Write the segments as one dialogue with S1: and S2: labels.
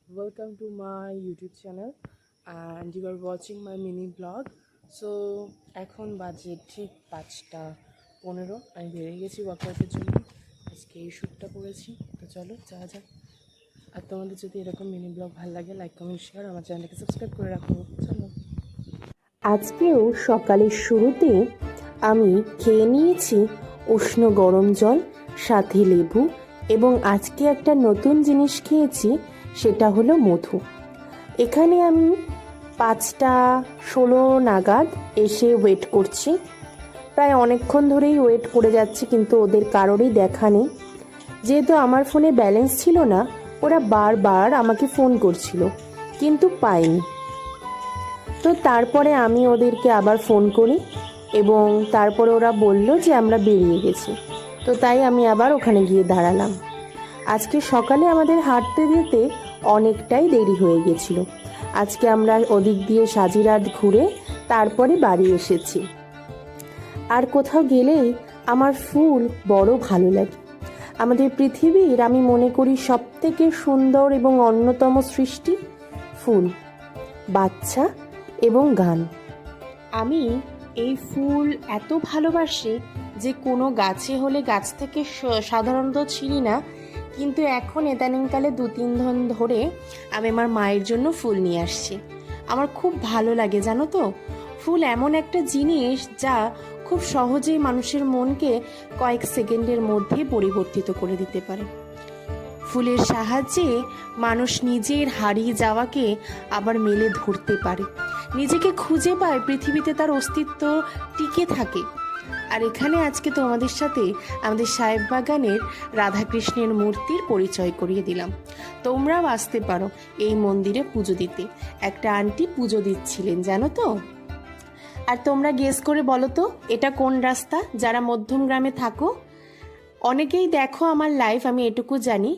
S1: welcome to my YouTube channel and you are watching my mini vlog. So এখন বাজে ঠিক 5:15 আমি বেরিয়ে গেছি ওয়ার্কআউটের জন্য। আজকে এই শ্যুটটা পরেছি, তো চলো যাওয়া যাক। আর তোমাদের যদি এরকম মিনি ব্লগ ভালো লাগে লাইক কমেন্ট শেয়ার, আমার চ্যানেলটাকে সাবস্ক্রাইব করে রাখো। চলো।
S2: আজকেও সকালের শুরুতে আমি খেয়ে নিয়েছি উষ্ণ গরম জল, সাথে লেবু, এবং আজকে একটা নতুন জিনিস খেয়েছি, সেটা হলো মধু। এখানে আমি 5:16 নাগাদ এসে ওয়েট করছি। প্রায় অনেকক্ষণ ধরেই ওয়েট করে যাচ্ছি, কিন্তু ওদের কারোরই দেখা নেই। যেহেতু আমার ফোনে ব্যালেন্স ছিল না, ওরা বারবার আমাকে ফোন করছিল, কিন্তু পাইনি। তো তারপরে আমি ওদেরকে আবার ফোন করি এবং তারপরে ওরা বলল যে আমরা বেরিয়ে গেছি। তো তাই আমি আবার ওখানে গিয়ে দাঁড়ালাম। আজকে সকালে আমাদের হাঁটতে যেতে অনেকটাই দেরি হয়ে গেছিল। আজকে আমরা ওদিক দিয়ে সাজিরাত ঘুরে তারপরে বাড়ি এসেছি। আর কোথাও গেলেই আমার ফুল বড় ভালো লাগে। আমাদের পৃথিবীর আমি মনে করি সবথেকে সুন্দর এবং অন্যতম সৃষ্টি ফুল, বাচ্চা এবং গান। আমি এই ফুল এত ভালোবাসি যে কোনো গাছে হলে গাছ থেকে সাধারণত ছিঁড়ি না, কিন্তু এখন ইদানিংকালে 2-3 দিন ধরে আমি আমার মায়ের জন্য ফুল নিয়ে আসছি। আমার খুব ভালো লাগে, জানো তো। ফুল এমন একটা জিনিস যা খুব সহজেই মানুষের মনকে কয়েক সেকেন্ডের মধ্যে পরিবর্তিত করে দিতে পারে। ফুলের সাহায্যে মানুষ নিজের হারিয়ে যাওয়াকে আবার মেলে ধরতে পারে, নিজেকে খুঁজে পায়, পৃথিবীতে তার অস্তিত্ব টিকে থাকে। আর এখানে আজকে তোমাদের সাথে আমাদের সাহেব বাগানের রাধাকৃষ্ণের মূর্তির পরিচয় করিয়ে দিলাম। তোমরাও আসতে পারো এই মন্দিরে পুজো দিতে। একটা আন্টি পুজো দিচ্ছিলেন, জানো তো। আর তোমরা গেস করে বলো তো এটা কোন রাস্তা, যারা মধ্যম গ্রামে থাকো। অনেকেই দেখো আমার লাইফ, আমি এটুকু জানি।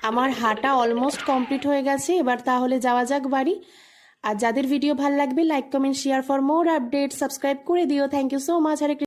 S2: আমার হাঁটা অলমোস্ট কমপ্লিট হয়ে গেছে, এবার তাহলে যাওয়া যাক বাড়ি। আর যাদের ভিডিও ভালো লাগবে like comment share for more update, subscribe করে দিও। Thank you so much.